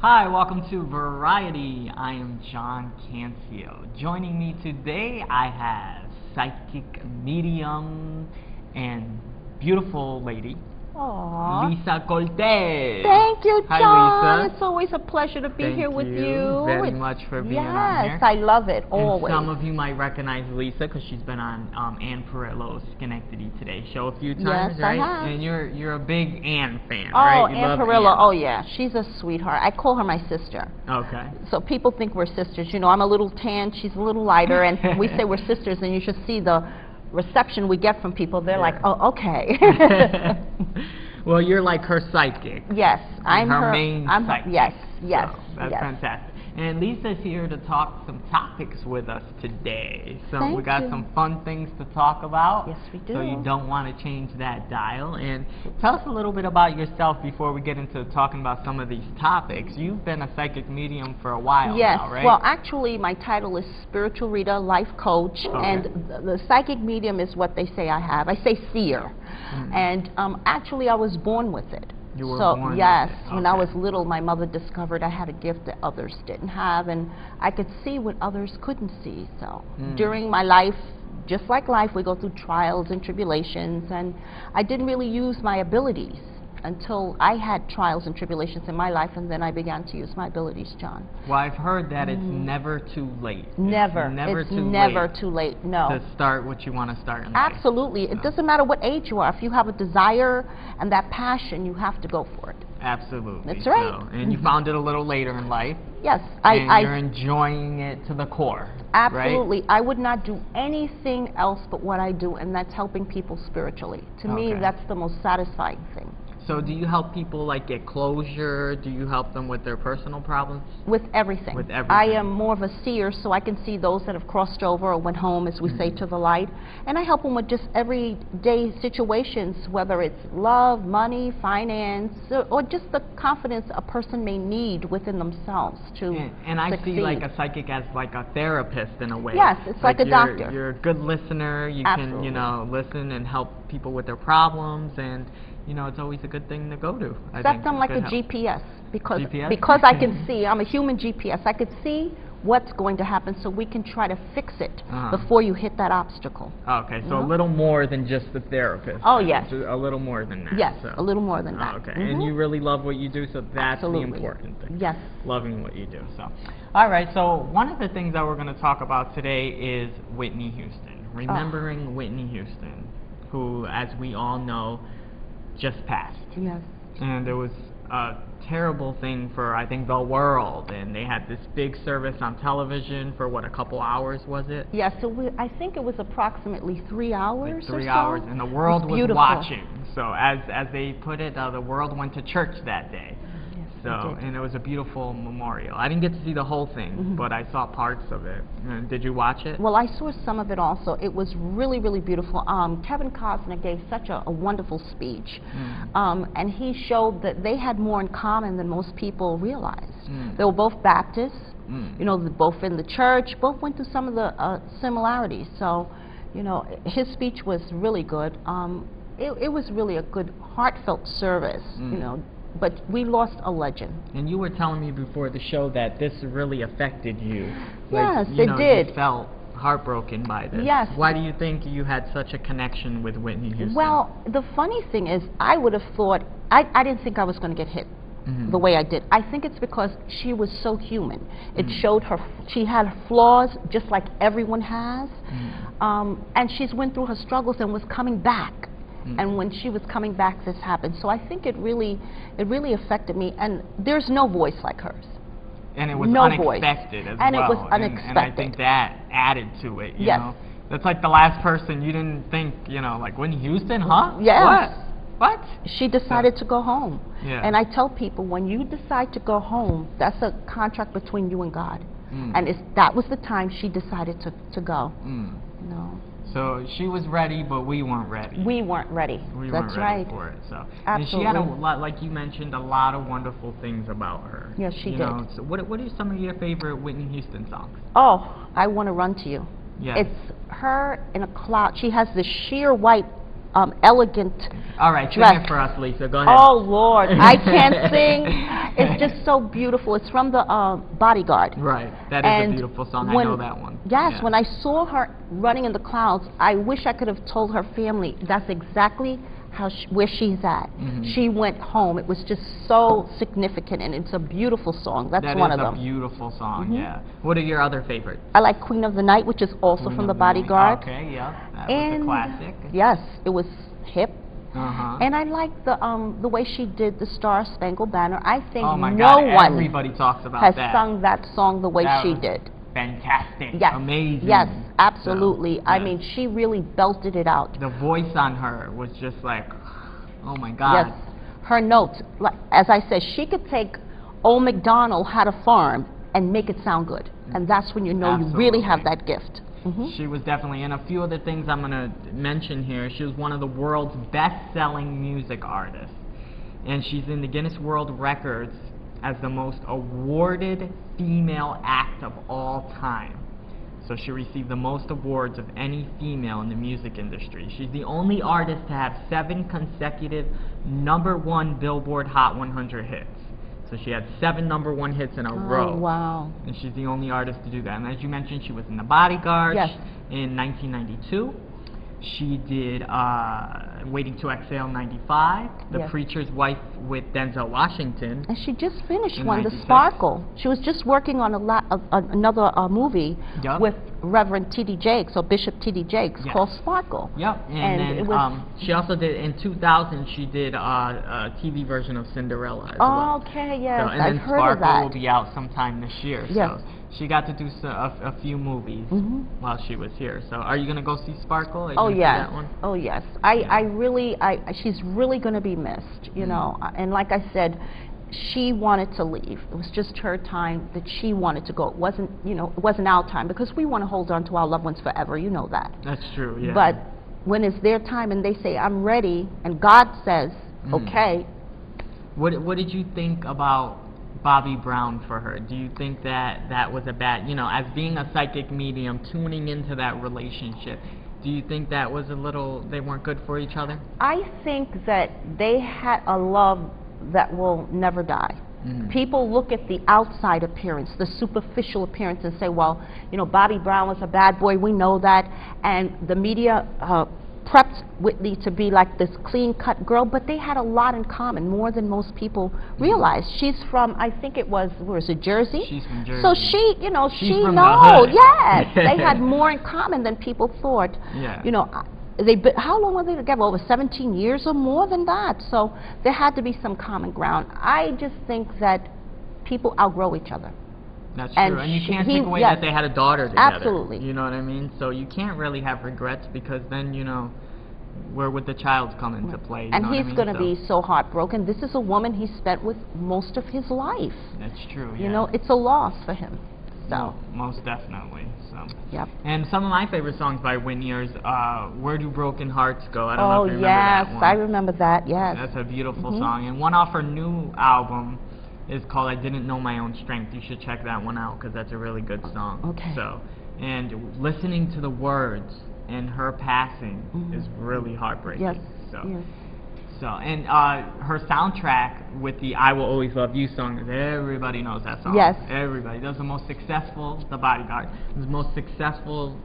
Hi, welcome to Variety. I am John Cancio. Joining me today, I have psychic medium and beautiful lady, Aww. Lisa Cortes. Thank you, John. Hi, Lisa. It's always a pleasure to be here with you. Thank you very much for being on here. Yes, I love it, always. And some of you might recognize Lisa because she's been on Ann Perillo's Schenectady Today show a few times, Yes, right? I have. And you're a big Ann fan, Oh, right? You Ann love Perillo. Ann. Oh, yeah. She's a sweetheart. I call her my sister. Okay. So people think we're sisters. You know, I'm a little tan, she's a little lighter, and we say we're sisters, and you should see the reception we get from people. They're like, oh, okay. Well, you're like her psychic. Yes, I'm her main psychic. Yes, So that's yes. fantastic. And Lisa's here to talk some topics with us today. So Thank we got you. some fun things to talk about. Yes, we do. So you don't want to change that dial. And tell us a little bit about yourself before we get into talking about some of these topics. You've been a psychic medium for a while Yes. now, right? Well, actually, my title is spiritual reader, life coach, Okay. and the psychic medium is what they say I have. I say seer, and actually, I was born with it. You were so, born with yes, it. when I Okay. was little, my mother discovered I had a gift that others didn't have, and I could see what others couldn't see. So, during my life, just like life, we go through trials and tribulations, and I didn't really use my abilities until I had trials and tribulations in my life, and then I began to use my abilities, John. Well, I've heard that it's never too late. Never. It's It's never never too too late. late No. to start what you want to start in life. Absolutely. It So. doesn't matter what age you are. If you have a desire and that passion, you have to go for it. Absolutely. That's right. So, and you found it a little later in life, Yes, and you're enjoying it to the core. absolutely. Right? I would not do anything else but what I do, and that's helping people spiritually. To me, Okay. that's the most satisfying thing. So do you help people like get closure? Do you help them with their personal problems? With everything. With I everything. am more of a seer, so I can see those that have crossed over or went home, as we say, to the light. And I help them with just everyday situations, whether it's love, money, finance, or just the confidence a person may need within themselves to And I succeed. see like a psychic as like a therapist in a way. Yes, it's like a doctor. You're a good listener. You Absolutely. can, listen and help people with their problems, and it's always a good thing to go to. I That's think I'm like a good help. GPS because GPS? I can see. I'm a human GPS. I could see what's going to happen, so we can try to fix it before you hit that obstacle. Okay, so a No? little more than just the therapist. Oh, then. yes. A little more than that. Yes, so. a little more than that. Okay, and you really love what you do, so that's Absolutely. the important thing. Yes. Loving what you do. So, all right. So one of the things that we're going to talk about today is Whitney Houston. Remembering Whitney Houston, who, as we all know, just passed. Yes. And it was a terrible thing for, I think, the world. And they had this big service on television for, what, a couple hours, was it? Yes. So I think it was approximately 3 hours. Like 3 or so. hours, and the world It was beautiful. watching. So as they put it, the world went to church that day. Yes, So, it did. and it was a beautiful memorial. I didn't get to see the whole thing, but I saw parts of it. Did you watch it? Well, I saw some of it also. It was really, really beautiful. Kevin Costner gave such a wonderful speech, and he showed that they had more in common than most people realized. They were both Baptists, both in the church, both went through some of the similarities. So, his speech was really good. It was really a good, heartfelt service, but we lost a legend. And you were telling me before the show that this really affected you. Yes, like, it did. You felt heartbroken by this. Yes. Why do you think you had such a connection with Whitney Houston? Well, the funny thing is, I would have thought, I didn't think I was going to get hit the way I did. I think it's because she was so human. It showed her, she had flaws just like everyone has, and she's went through her struggles and was coming back. And when she was coming back, this happened. So I think it really affected me. And there's no voice like hers. And it was no unexpected voice. as And well. it was unexpected. And I think that added to it, you Yes. know. That's like the last person you didn't think, like Whitney Houston, huh? Yes. What? She decided to go home. Yeah. And I tell people, when you decide to go home, that's a contract between you and God. And that was the time she decided to go. So she was ready, but we weren't ready. We weren't ready. We That's weren't right. ready for it. So, Absolutely. And she had a lot, like you mentioned, a lot of wonderful things about her. Yes, she did. So what are some of your favorite Whitney Houston songs? Oh, I Want to Run to You. Yes. It's her in a cloud. She has this sheer white elegant All right, dress. sing it for us, Lisa. Go ahead. Oh, Lord, I can't sing. It's just so beautiful. It's from the Bodyguard. Right, that is a beautiful song. I know that one. Yes, Yeah. when I saw her running in the clouds, I wish I could have told her family that's exactly how where she's at. She went home. It was just so significant, and it's a beautiful song. That's one of them. That is a beautiful song, yeah. What are your other favorites? I like Queen of the Night, which is also from the Bodyguard. Okay, yeah, that was a classic. Yes, it was hip. Uh-huh. And I like the way she did the Star Spangled Banner. I think oh my no God, one everybody talks about has that. sung that song the way That she was did. Fantastic. Yes. Amazing. Yes, absolutely. So, I yes. mean, she really belted it out. The voice on her was just like, oh my God. Yes. Her notes, like, as I said, she could take Old MacDonald Had a Farm and make it sound good. And that's when you know Absolutely. you really have that gift. She was definitely, and a few other things I'm going to mention here. She was one of the world's best-selling music artists. And she's in the Guinness World Records as the most awarded female act of all time. So she received the most awards of any female in the music industry. She's the only artist to have 7 consecutive #1 Billboard Hot 100 hits. So she had 7 #1 hits in a row. Oh, wow. And she's the only artist to do that. And as you mentioned, she was in The Bodyguard in 1992. She did Waiting to Exhale 95, The Preacher's Wife with Denzel Washington. And she just finished one, 96. The Sparkle. She was just working on another movie with Reverend T.D. Jakes, or Bishop T.D. Jakes, called Sparkle. Yep, and then it was she also did, in 2000, she did a TV version of Cinderella as well. Okay, yes, So, and I've then heard Sparkle of that. will be out sometime this year. Yes. So she got to do a few movies while she was here. So are you going to go see Sparkle? Are you gonna see that one? Oh yes. She's really going to be missed, you know. And like I said, she wanted to leave. It was just her time that she wanted to go. It wasn't, it wasn't our time, because we want to hold on to our loved ones forever. You know that. That's true. Yeah. But when it's their time and they say, "I'm ready," and God says, "Okay." What did you think about Bobby Brown for her? Do you think that was a bad, as being a psychic medium, tuning into that relationship, do you think that was they weren't good for each other? I think that they had a love that will never die. People look at the outside appearance, the superficial appearance, and say, well, Bobby Brown was a bad boy, we know that, and the media prepped Whitney to be like this clean-cut girl, but they had a lot in common, more than most people realize. She's from, I think it was, Jersey? She's from Jersey. So she, She's from the hood. yes, they had more in common than people thought. Yeah. How long were they together? Over 17 years or more than that. So there had to be some common ground. I just think that people outgrow each other. That's true, and you can't take away that they had a daughter together. Absolutely. You know what I mean? So you can't really have regrets, because then, where would the child come into play? And he's going to be so heartbroken. This is a woman he spent with most of his life. That's true, yeah. It's a loss for him. So. Most definitely. So. Yep. And some of my favorite songs by Whitney are Where Do Broken Hearts Go? I don't know if you remember that one. I remember that, yes. That's a beautiful song. And one off her new album is called I Didn't Know My Own Strength. You should check that one out, because that's a really good song. Okay. So, and listening to the words and her passing is really heartbreaking. Yes. So, yes. So, and her soundtrack with the I Will Always Love You song, everybody knows that song. Yes. Everybody. That was the most successful, The Bodyguard, it was the most successful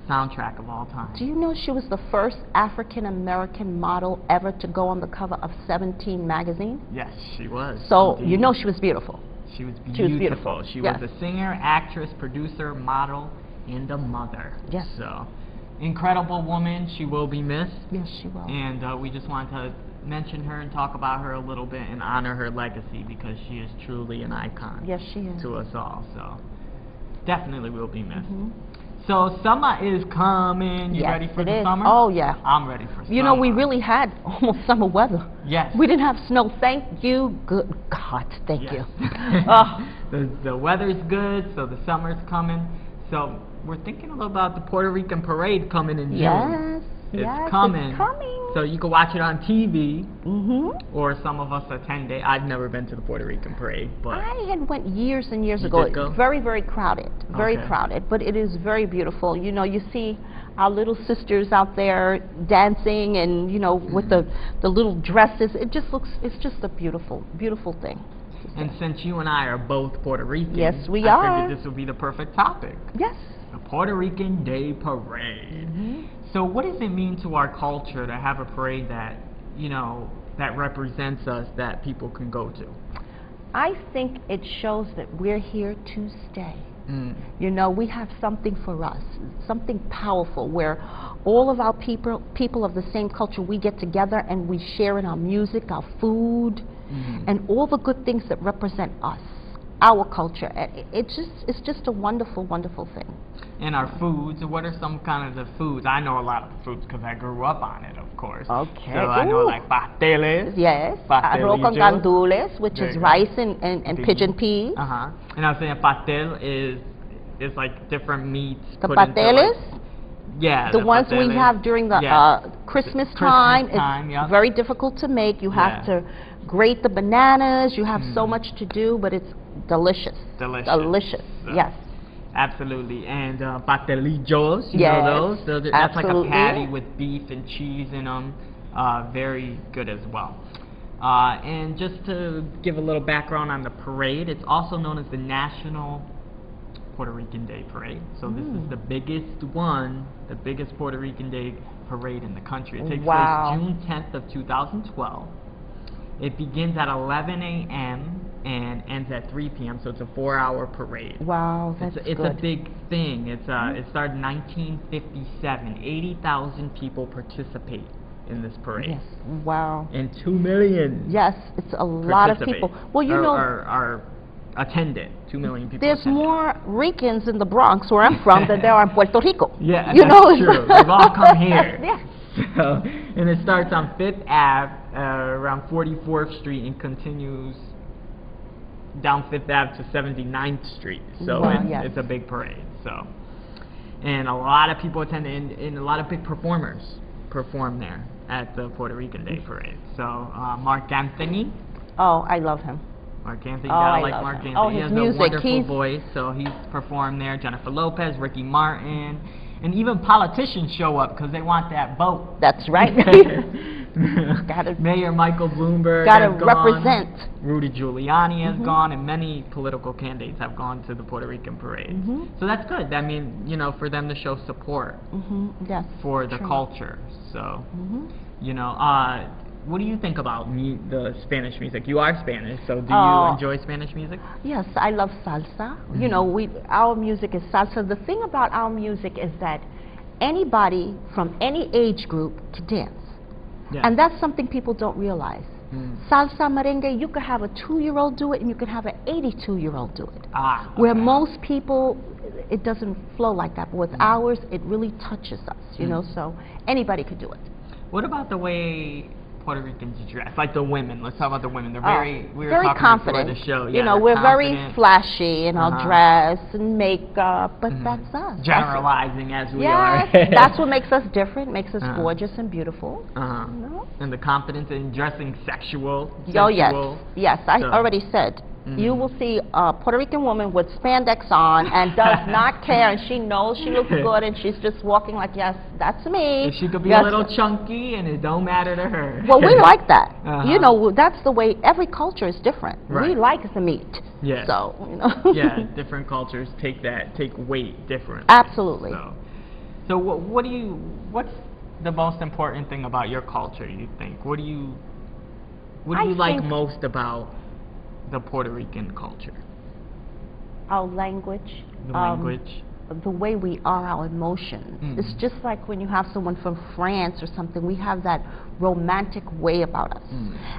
soundtrack of all time. Do you know she was the first African-American model ever to go on the cover of 17 magazine? Yes, she was. So, indeed. She was beautiful. She was beautiful. She was beautiful. She was a singer, actress, producer, model, and a mother. Yes. So, incredible woman. She will be missed. Yes, she will. And we just wanted to mention her and talk about her a little bit and honor her legacy, because she is truly an icon. Yes, she is. To us all. So, definitely will be missed. So summer is coming. You ready for the summer? Oh, yeah. I'm ready for summer. We really had almost summer weather. Yes. We didn't have snow. Thank you. Good God, thank you. The weather's good, so the summer's coming. So we're thinking about the Puerto Rican parade coming in June. Yes. Yes, coming. it's coming. So you can watch it on TV, Mm-hmm. or some of us attend it. I've never been to the Puerto Rican parade, but I had went years and years You ago. did go? Very, very crowded. Very Okay. crowded, but it is very beautiful. You know, you see our little sisters out there dancing, and you know, with the little dresses. It just looks. It's just a beautiful, beautiful thing. and since you and I are both Puerto Rican, Yes, we I are. figured this would be the perfect topic. Yes. The Puerto Rican Day Parade. Mm-hmm. So what does it mean to our culture to have a parade that, you know, that represents us, that people can go to? I think it shows that we're here to stay. You know, we have something for us, something powerful, where all of our people of the same culture, we get together and we share in our music, our food, and all the good things that represent us, our culture. And it's just a wonderful, wonderful thing. And our foods, what are some kind of the foods? I know a lot of the foods because I grew up on it, of course. Okay. So I know Ooh. like pasteles. Yes, arroz con pastelillos. gandules, which There is you go. rice and pigeon peas. And I was saying pastel is like different meats. The put into, pateles, like, yeah. the ones we pasteles. have during the Yeah. Christmas Christmas time, time, it's yeah. very difficult to make. You have Yeah. to grate the bananas. You have so much to do, but it's delicious. Delicious. Delicious. So, Yes. Absolutely. And pastelillos, you Yes, know those? That's like a absolutely. patty with beef and cheese in them. Very good as well. And just to give a little background on the parade, it's also known as the National Puerto Rican Day Parade. So this is the biggest one, the biggest Puerto Rican Day Parade in the country. It takes Wow. place June 10th of 2012. It begins at 11 a.m. and ends at 3 p.m. So it's a 4-hour parade. Wow, that's It's good. a big thing. It started in 1957. 80,000 people participate in this parade. Yes. Wow. And 2 million Yes, it's a lot of participate. people. Well, you know, are attended. 2 million people there's attended. more Ricans in the Bronx, where I'm from, than there are in Puerto Rico. Yeah, you that's know? true. They've all come here. Yes. So, and it starts on 5th Ave, around 44th Street, and continues down 5th Ave to 79th Street. So Wow, yes. it's a big parade. So, and a lot of people attend, and a lot of big performers perform there at the Puerto Rican Day Parade. So Mark Anthony. Oh, I love him. Mark Anthony, Oh, gotta I like love Mark him. Anthony. Oh, He his has music, a wonderful he's- voice, so he's performed there. Jennifer Lopez, Ricky Martin, and even politicians show up because they want that vote. That's right. Gotta- Mayor Michael Bloomberg Gotta has gone. represent. Rudy Giuliani has gone, and many political candidates have gone to the Puerto Rican parade. So that's good. I mean, you know, for them to show support Yes. for the true. culture. So, you know, what do you think about the Spanish music? You are Spanish, so do you Oh. enjoy Spanish music? Yes, I love salsa. You know, our music is salsa. The thing about our music is that anybody from any age group can dance. Yeah. And that's something people don't realize. Salsa, merengue, you could have a 2-year-old do it, and you could have an 82-year-old do it. Where Okay. most people, it doesn't flow like that. But with ours, it really touches us, you know, so anybody could do it. What about the way Puerto Ricans dress? Like the women. Let's talk about the women. They're we were very talking confident. before the show. You Yeah, know, they're we're very confident. flashy in our dress and makeup, but that's us. That's- Generalizing as we Yes, are. that's what makes us different, makes us Uh-huh. gorgeous and beautiful. You know? And the confidence in dressing sexual. Oh yes, sensual. yes. I So- already said. You will see a Puerto Rican woman with spandex on and does not care, and she knows she looks good, and she's just walking like, yes, that's me. If she could be Yes. a little chunky, and it don't matter to her. Well, we like that. Uh-huh. You know, that's the way. Every culture is different. We Right. like the meat. Yes. So, you know. Yeah, different cultures take weight differently. Absolutely. So what's the most important thing about your culture, you think? What do you I like think- most about the Puerto Rican culture? Our language. The language. The way we are, our emotions. It's just like when you have someone from France or something, we have that romantic way about us.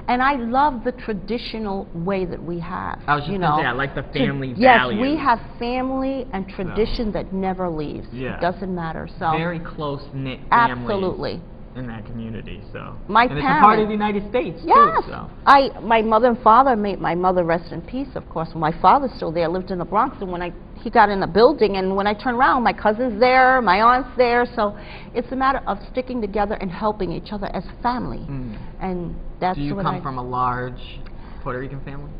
And I love the traditional way that we have. I was just you gonna know. say, I like the family Yes, values. we have family and tradition that never leaves. Yeah. It doesn't matter. So Very close-knit families. absolutely. in that community. So My and it's a part of parents- the United States Yes. too. So. My mother and father made my mother rest in peace, of course. My father's still there, lived in the Bronx, and he got in the building, and when I turn around, my cousin's there, my aunt's there, so it's a matter of sticking together and helping each other as family. And that's Do you what come from a large Puerto Rican family?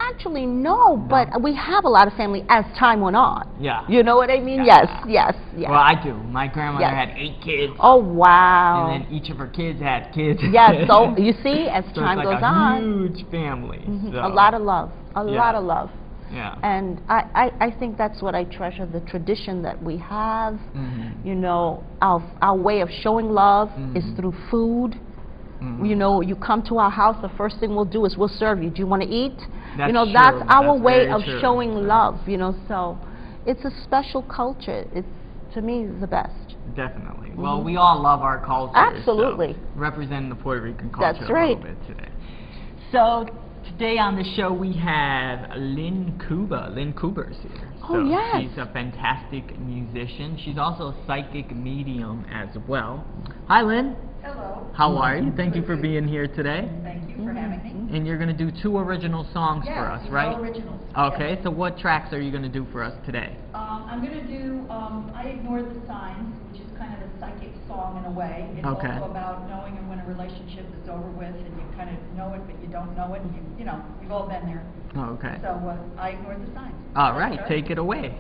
Actually, no, but we have a lot of family as time went on. Yeah. You know what I mean? Yeah. Yes. Well, I do. My grandmother Yes. had 8 kids. Oh, wow. And then each of her kids had kids. Yes, so you see, as So time it's like goes a on. huge family. So. A lot of love. A Yeah. lot of love. Yeah. And I think that's what I treasure, the tradition that we have. You know, our way of showing love is through food. You know, you come to our house, the first thing we'll do is we'll serve you. Do you want to eat? That's you know, true. that's our That's way very of true. showing love, you know, so it's a special culture. It's, to me, the best. Definitely. Well, we all love our culture. Absolutely. So representing the Puerto Rican culture That's right. a little bit today. So today on the show we have Lynn Cuba. Lynn Cuba's here. Oh, So yes. she's a fantastic musician. She's also a psychic medium as well. Hi, Lynn. Hello. How are you? Thank you for being here today. Thank you for having me. And you're going to do 2 original songs for us, Yes, right? all originals. Okay, Yes. so what tracks are you going to do for us today? I'm going to do I Ignored the Signs, which is kind of a psychic song in a way. It's Okay. also about knowing when a relationship is over with and you kind of know it, but you don't know it. And you know, we've all been there. Okay. So I Ignored the Signs. All right, Sure. take it away.